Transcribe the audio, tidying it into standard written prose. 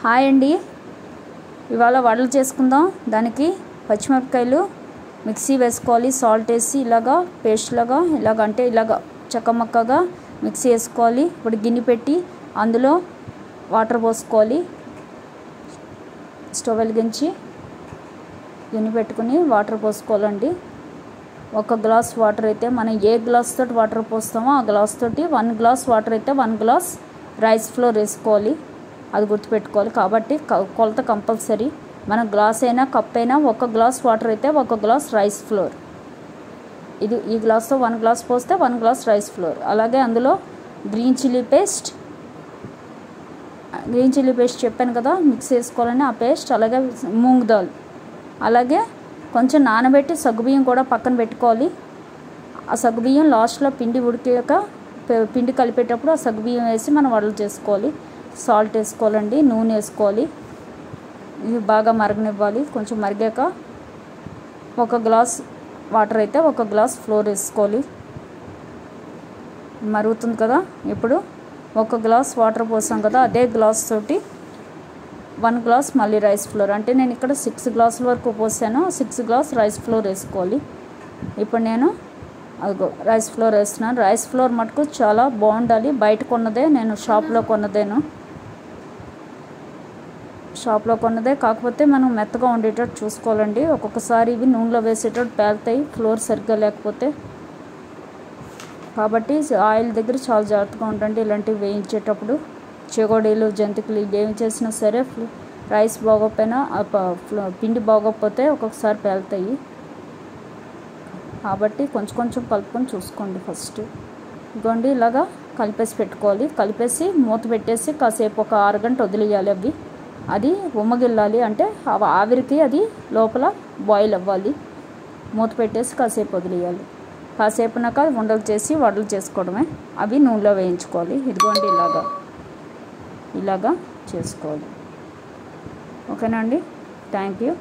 Hi అండి, ఇవాళ వడలు చేసుకుందాం. దానికి పచ్చిమిరపకాయలు మిక్సీ వేసుకోవాలి, సాల్ట్ వేసి ఇలాగా పేస్ట్ లాగా ఇలాగ చక్కమక్కగా మిక్సీ వేసుకోవాలి. ఇప్పుడు గిన్నె పెట్టి అందులో వాటర్ పోసుకోవాలి. స్టవ్ వెలిగించి గిన్నె పెట్టుకుని వాటర్ పోసుకోవాలండి. 1 గ్లాస్ వాటర్ అయితే మనం ఏ గ్లాస్ తోటి వాటర్ పోస్తామో ఆ గ్లాస్ తోటి 1 గ్లాస్ వాటర్ అయితే 1 గ్లాస్ రైస్ ఫ్లోర్ వేసుకోవాలి. అది గుర్తుపెట్టుకోవాలి. కాబట్టి కొలత కంపల్సరీ. మన గ్లాస్ అయినా కప్ అయినా 1 గ్లాస్ వాటర్ అయితే 1 గ్లాస్ రైస్ ఫ్లోర్. ఈ గ్లాస్తో 1 గ్లాస్ పోస్తే 1 గ్లాస్ రైస్ ఫ్లోర్. అలాగే అందులో గ్రీన్ చిల్లీ పేస్ట్ చెప్పాను కదా, మిక్స్ చేసుకోవాలని ఆ పేస్ట్. అలాగే మూంగ్ దాల్, అలాగే కొంచెం నానబెట్టి సగ్గుబియ్యం కూడా పక్కన పెట్టుకోవాలి. ఆ సగ్గుబియ్యం లాస్ట్లో పిండి ఉడికాక పిండి కలిపేటప్పుడు ఆ సగ్గుబియ్యం వేసి మనం వడలు చేసుకోవాలి. సాల్ట్ వేసుకోవాలండి, నూనె వేసుకోవాలి. ఇవి బాగా మరగనివ్వాలి. కొంచెం మరిగాక 1 గ్లాస్ వాటర్ అయితే 1 గ్లాస్ ఫ్లోర్ వేసుకోవాలి. మరుగుతుంది కదా, ఇప్పుడు 1 గ్లాస్ వాటర్ పోసాం కదా, అదే గ్లాస్ తోటి 1 గ్లాస్ మళ్ళీ రైస్ ఫ్లోర్. అంటే నేను ఇక్కడ 6 గ్లాసుల వరకు పోసాను. 6 గ్లాస్ రైస్ ఫ్లోర్ వేసుకోవాలి. ఇప్పుడు నేను అదిగో రైస్ ఫ్లోర్ వేస్తున్నాను. రైస్ ఫ్లోర్ మటుకు చాలా బాగుండాలి. బయట కొన్నదే, నేను షాప్లో కొన్నదే. కాకపోతే మనం మెత్తగా ఉండేటట్టు చూసుకోవాలండి. ఒక్కొక్కసారి ఇవి నూనెలో వేసేటట్టు పేలుతాయి ఫ్లోర్ సరిగ్గా లేకపోతే. కాబట్టి ఆయిల్ దగ్గర చాలా జాగ్రత్తగా ఉండండి ఇలాంటివి వేయించేటప్పుడు. చెగోడీలు, జంతికలు ఏమి చేసినా సరే రైస్ బాగోకపోయినా పిండి బాగోకపోతే ఒక్కొక్కసారి పేలుతాయి. కాబట్టి కొంచెం కొంచెం కలుపుకొని చూసుకోండి ఫస్ట్. ఇదిగోండి ఇలాగా కలిపేసి పెట్టుకోవాలి. కలిపేసి మూత పెట్టేసి కాసేపు 1 6 గంట వదిలేయాలి. అది ఉమ్మగిల్లాలి, అంటే ఆవిరికి అది లోపల బాయిల్ అవ్వాలి. మూత పెట్టేసి కాసేపు వదిలేయాలి. కాసేపునాక ఉండలు చేసి వడలు చేసుకోవడమే. అవి నూనెలో వేయించుకోవాలి. ఇదిగోండి ఇలాగా చేసుకోవాలి. ఓకేనా అండి, థ్యాంక్ యూ.